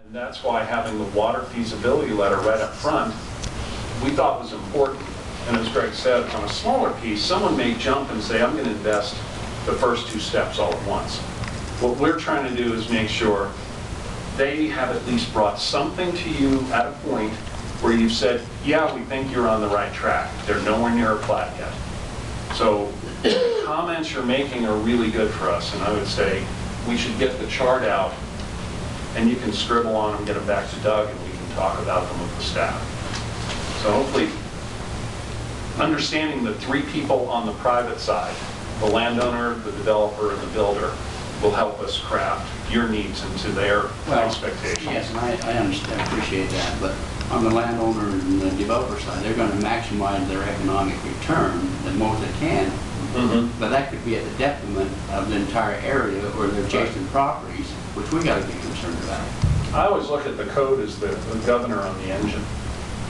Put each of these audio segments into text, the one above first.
And that's why having the water feasibility letter right up front, we thought was important. And as Greg said, on a smaller piece, someone may jump and say, I'm going to invest the first 2 steps all at once. What we're trying to do is make sure they have at least brought something to you at a point where you've said, yeah, we think you're on the right track. They're nowhere near a plat yet. So the comments you're making are really good for us, and I would say we should get the chart out, and you can scribble on them, get them back to Doug, and we can talk about them with the staff. So hopefully, understanding the 3 people on the private side, the landowner, the developer, and the builder, will help us craft your needs into their expectations. Yes, and I understand, appreciate that, but on the landowner and the developer side, they're going to maximize their economic return the most they can. But that could be at the detriment of the entire area or their adjacent properties, which we got to be concerned about. I always look at the code as the governor on the engine.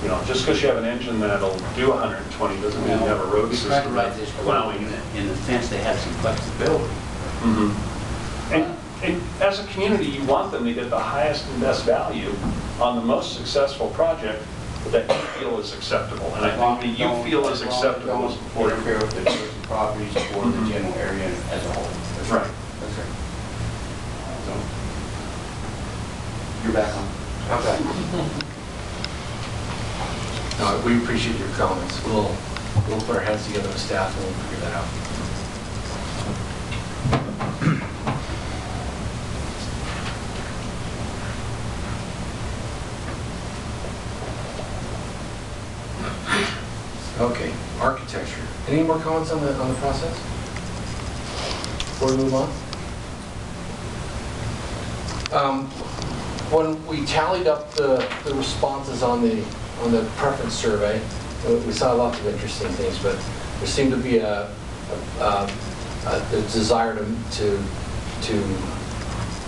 You know, just because you have an engine that'll do 120 doesn't mean you have a road system that's allowing it. In the sense they have some flexibility. And as a community, you want them to get the highest and best value on the most successful project that you feel is acceptable. And I think that you feel is acceptable is important. Interfere with the adjacent properties or the general area as a whole. That's right. That's right. So, you're back on. Okay. No, we appreciate your comments. We'll put our heads together with staff and we'll figure that out. Okay, architecture. Any more comments on the process before we move on? When we tallied up the responses on the preference survey, we saw lots of interesting things, but there seemed to be a desire to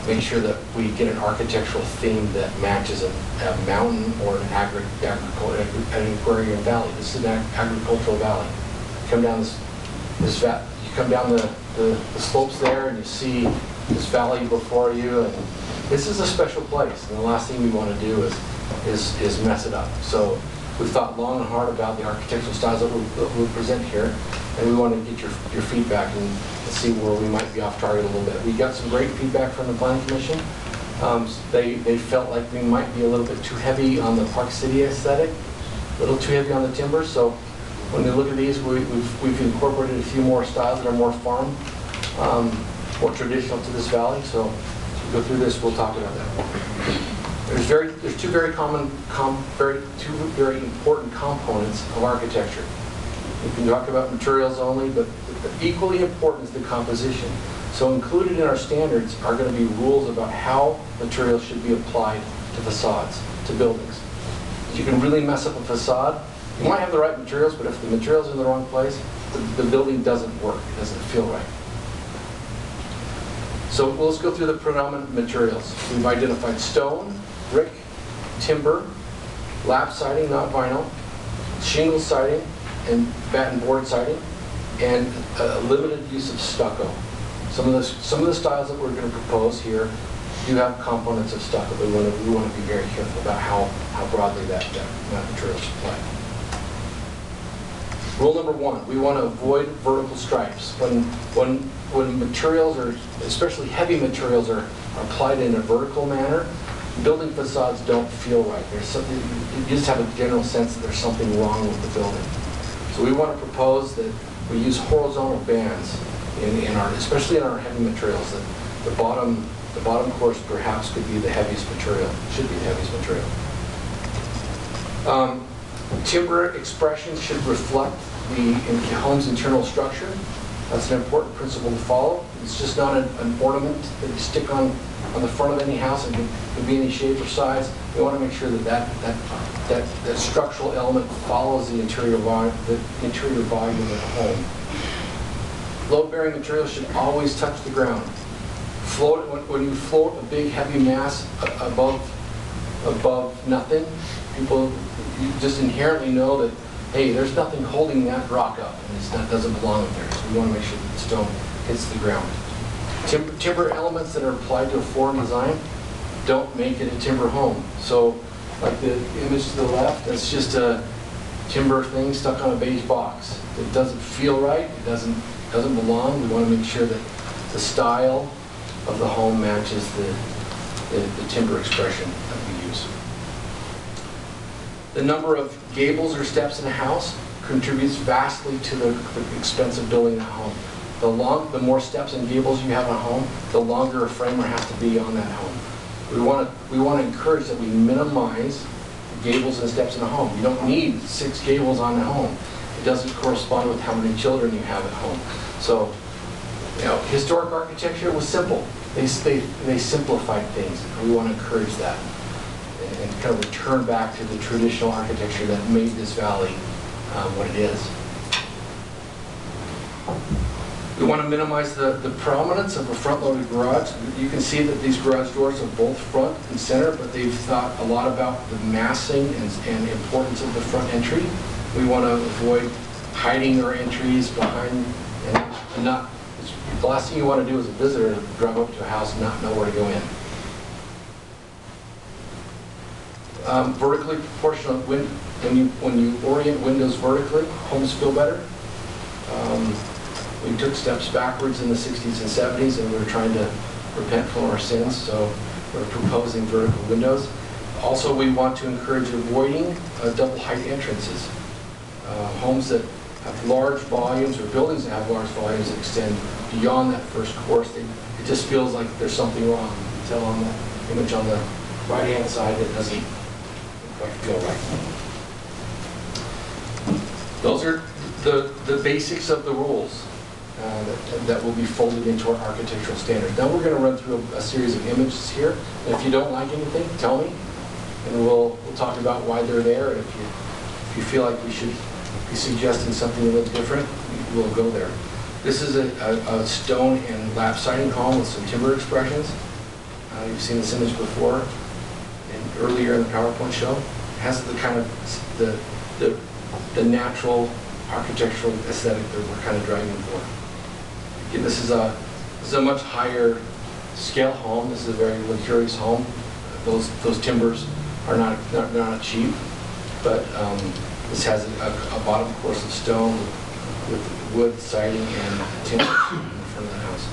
make sure that we get an architectural theme that matches a mountain or an agrarian valley. This is an agricultural valley. You come down you come down the slopes there, and you see this valley before you, and this is a special place. And the last thing we want to do is mess it up. So we've thought long and hard about the architectural styles that we'll present here, and we want to get your feedback and see where we might be off target a little bit. We got some great feedback from the Planning Commission. They felt like we might be a little bit too heavy on the Park City aesthetic, a little too heavy on the timber. So when we look at these, we've incorporated a few more styles that are more farm, more traditional to this valley. So as we go through this, we'll talk about that. There's two very important components of architecture. We can talk about materials only, but equally important is the composition. So included in our standards are going to be rules about how materials should be applied to facades, to buildings. You can really mess up a facade. You might have the right materials, but if the materials are in the wrong place, the building doesn't work. It doesn't feel right. So let's go through the predominant materials. We've identified stone, brick, timber, lap siding, not vinyl, shingle siding, and batten board siding, and limited use of stucco. Some of the styles that we're going to propose here do have components of stucco, but we want to be very careful about how broadly that material is applied. Rule number 1: we want to avoid vertical stripes. When materials, or especially heavy materials, are applied in a vertical manner, building facades don't feel right. There's something, you just have a general sense that there's something wrong with the building. So we want to propose that we use horizontal bands especially in our heavy materials. The bottom course perhaps could be the heaviest material, should be the heaviest material. Timber expressions should reflect the home's internal structure. That's an important principle to follow. It's just not an ornament that you stick on the front of any house and can be any shape or size. We want to make sure that structural element follows the interior volume of the home. Load-bearing materials should always touch the ground. When you float a big heavy mass above nothing, you just inherently know that, hey, there's nothing holding that rock up, and that doesn't belong up there. So we want to make sure that the stone hits the ground. Timber elements that are applied to a floor design don't make it a timber home. So like the image to the left, that's just a timber thing stuck on a beige box. It doesn't feel right, it doesn't belong. We want to make sure that the style of the home matches the timber expression that we use. The number of gables or steps in a house contributes vastly to the expense of building a home. The more steps and gables you have in a home, the longer a framer has to be on that home. We want to encourage that we minimize the gables and steps in a home. You don't need 6 gables on the home. It doesn't correspond with how many children you have at home. So, historic architecture was simple. They simplified things. We want to encourage that and kind of return back to the traditional architecture that made this valley what it is. We want to minimize the prominence of a front-loaded garage. You can see that these garage doors are both front and center, but they've thought a lot about the massing and importance of the front entry. We want to avoid hiding our entries behind and not. The last thing you want to do as a visitor is drive up to a house and not know where to go in. Vertically proportional. When you orient windows vertically, homes feel better. We took steps backwards in the 60s and 70s, and we were trying to repent from our sins, so we're proposing vertical windows. Also, we want to encourage avoiding double height entrances. Homes that have large volumes, or buildings that have large volumes that extend beyond that first course, it just feels like there's something wrong. You can tell on the image on the right-hand side that doesn't quite feel right. Those are the basics of the rules that will be folded into our architectural standards. Now we're going to run through a series of images here. And if you don't like anything, tell me, and we'll talk about why they're there. And if you feel like we should be suggesting something a little different, we'll go there. This is a stone and lap siding home with some timber expressions. You've seen this image before, and earlier in the PowerPoint show. It has the kind of the natural architectural aesthetic that we're kind of driving for. Again, this is a much higher scale home. This is a very luxurious home. Those timbers are not cheap, but this has a bottom course of stone with wood siding and timber in the front of the house.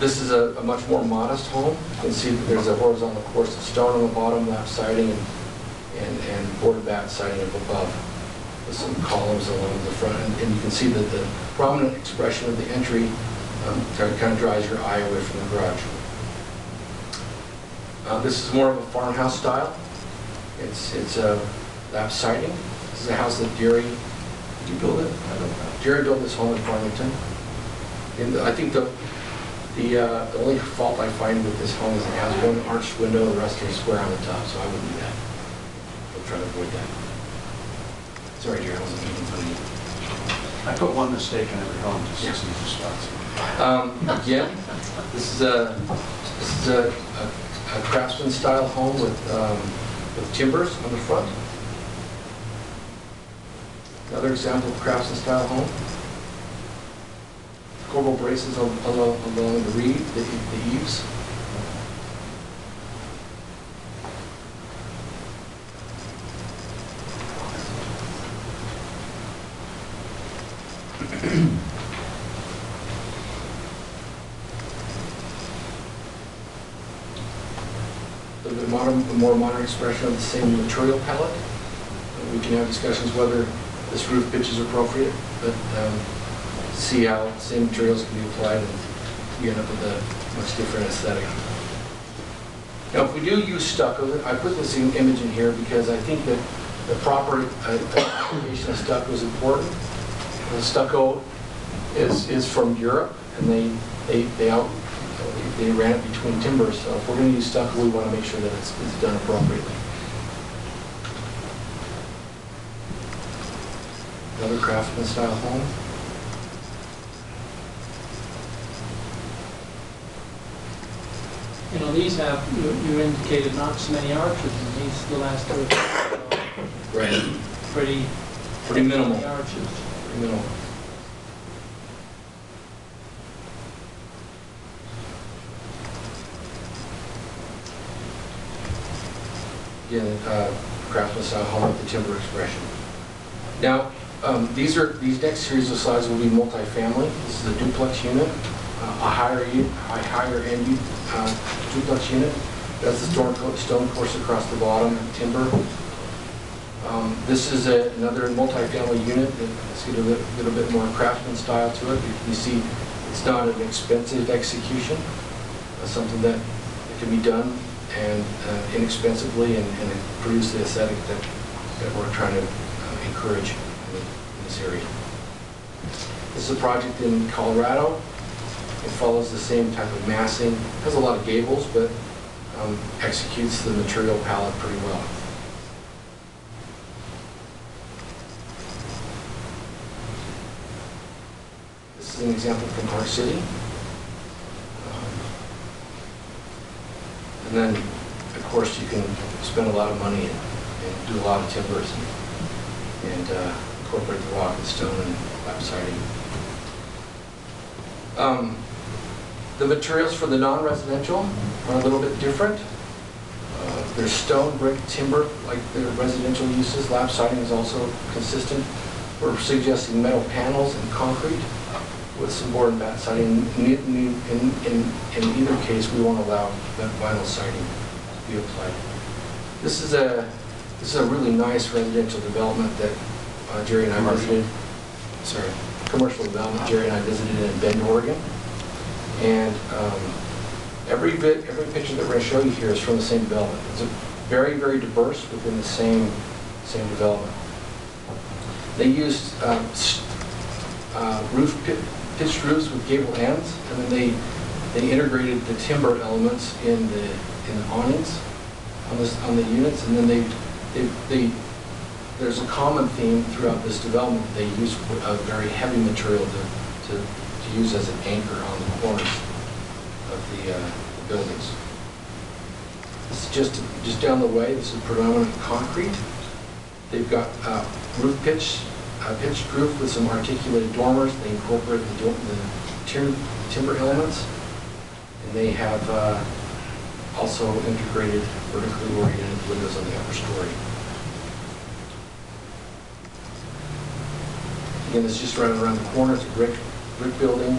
This is a much more modest home. You can see that there's a horizontal course of stone on the bottom, lap siding, and boarded batt siding up above, with some columns along the front. And you can see that the prominent expression of the entry kind of drives your eye away from the garage. This is more of a farmhouse style. It's a lap siding. This is a house that Jerry, did you build it? I don't know. Jerry built this home in Farmington. And I think the only fault I find with this home is it has one arched window, the rest are square on the top, so I wouldn't do that. We'll try to avoid that. Sorry, Jerry, I wasn't making fun of you. I put one mistake in every home, just as easy spots. Again, this is a craftsman style home with timbers on the front. Another example of craftsman style home. Corbel braces along the eaves. A more modern expression of the same material palette. We can have discussions whether this roof pitch is appropriate, but see how the same materials can be applied and you end up with a much different aesthetic. Now, if we do use stucco, I put this image in here because I think that the proper application of stucco is important. The stucco is from Europe, and they ran it between timbers. So if we're going to use stucco, we want to make sure that it's done appropriately. Another craftsman style home. You know, these have, you indicated not so many arches, and these, the last two, Right. pretty minimal. many arches. Pretty minimal. Again, craftsman style home with the timber expression. Now, these next series of slides will be multifamily. This is a duplex unit, a higher end duplex unit. That's the stone course across the bottom, timber. This is another multifamily unit that's got a little bit more craftsman style to it. You see, it's not an expensive execution. Something that can be done and inexpensively and produce the aesthetic that we're trying to encourage in this area. This is a project in Colorado. It follows the same type of massing. Has a lot of gables, but executes the material palette pretty well. This is an example from Park City. And then, of course, you can spend a lot of money and do a lot of timbers and incorporate the rock and stone and lap siding. The materials for the non-residential are a little bit different. There's stone, brick, timber, like the residential uses. Lap siding is also consistent. We're suggesting metal panels and concrete with some board and bat siding. In either case, we won't allow that vinyl siding to be applied. This is a really nice residential development that Jerry and I visited. Sorry, commercial development Jerry and I visited in Bend, Oregon. And every picture that we're going to show you here is from the same development. It's very, very diverse within the same development. They used pitched roofs with gable ends, and then they integrated the timber elements in the awnings on the units, and then there's a common theme throughout this development. They use a very heavy material to use as an anchor on the corners of the buildings. This is just down the way. This is predominant concrete. They've got roof pitched roof with some articulated dormers. They incorporate the timber elements, and they have also integrated vertically oriented windows on the upper story. Again, it's just right around the corner. It's a brick building.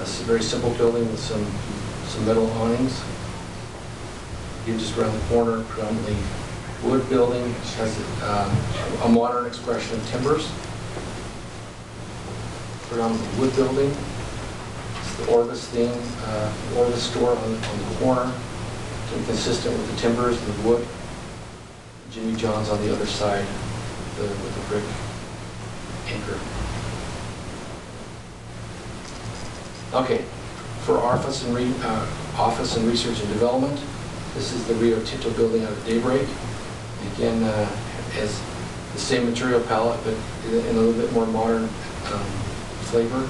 It's a very simple building with some metal awnings. Again, just around the corner, predominantly wood building. It has a modern expression of timbers. Predominantly wood building. It's the Orvis theme, Orvis store on the corner. Consistent with the timbers and the wood. Jimmy John's on the other side with the brick anchor. Okay, for office and research and development, this is the Rio Tinto building out of Daybreak. Again, has the same material palette, but in a little bit more modern flavor.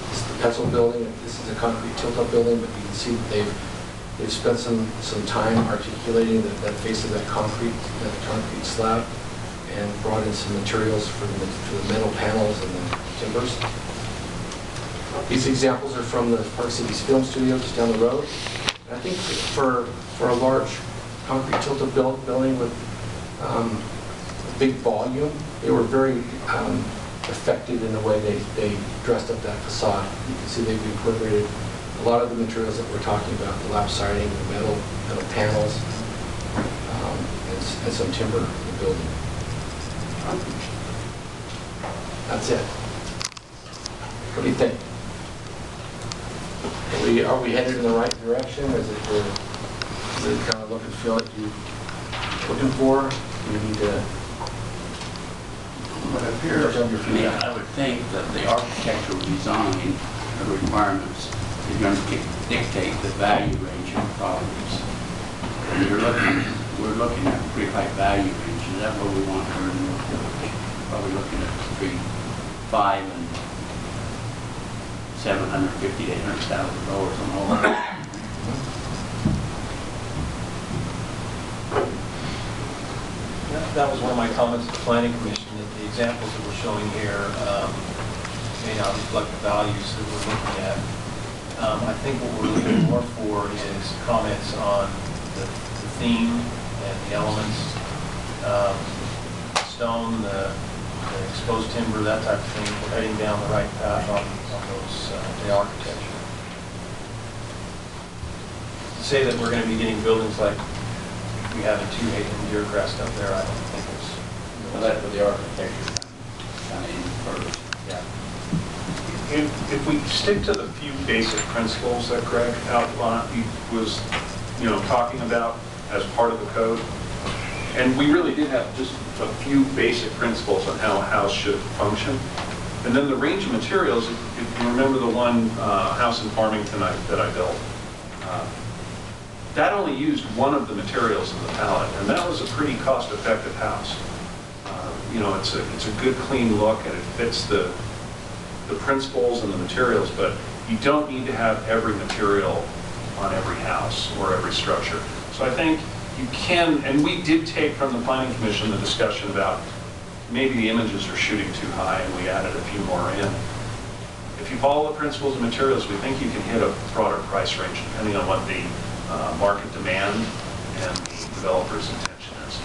This is the Petzl building. This is a concrete tilt-up building, but you can see that they've spent some time articulating that face of that concrete slab, and brought in some materials for the metal panels and the timbers. These examples are from the Park Cities Film Studio just down the road. And I think for a large concrete tilt-up building with a big volume, they were very effective in the way they dressed up that facade. You can see they've incorporated a lot of the materials that we're talking about, the lap siding, the metal panels, and some timber in the building. That's it. What do you think? Are we headed in the right direction? Is it kind of look and feel like you're looking for? Do you need to? What appears to me, I would think that the architectural design requirements is going to dictate the value range of properties. And we're looking at a pretty high value range. Is that what we want for the North Village? Probably looking at between $500,000 and $750,000 to $800,000 on all of that. That was one of my comments to the Planning Commission, that the examples that we're showing here may not reflect the values that we're looking at. I think what we're looking more for is comments on the theme and the the elements, stone, the exposed timber, that type of thing. We're heading down the right path on those, the architecture. To say that we're going to be getting buildings like we have in 2 in Deercrest up there, I don't think it's. Well, that's what the architecture kind of infers. Yeah. If we stick to the few basic principles that Greg outlined, he was, talking about as part of the code, and we really did have just a few basic principles on how a house should function. And then the range of materials, if you remember the one house in Farmington that I built, that only used one of the materials in the palette, and that was a pretty cost-effective house. It's a good, clean look, and it fits the principles and the materials, but you don't need to have every material on every house or every structure. So I think you can, and we did take from the Planning Commission the discussion about maybe the images are shooting too high, and we added a few more in. If you follow the principles and materials, we think you can hit a broader price range depending on what the market demand and the developer's intention is.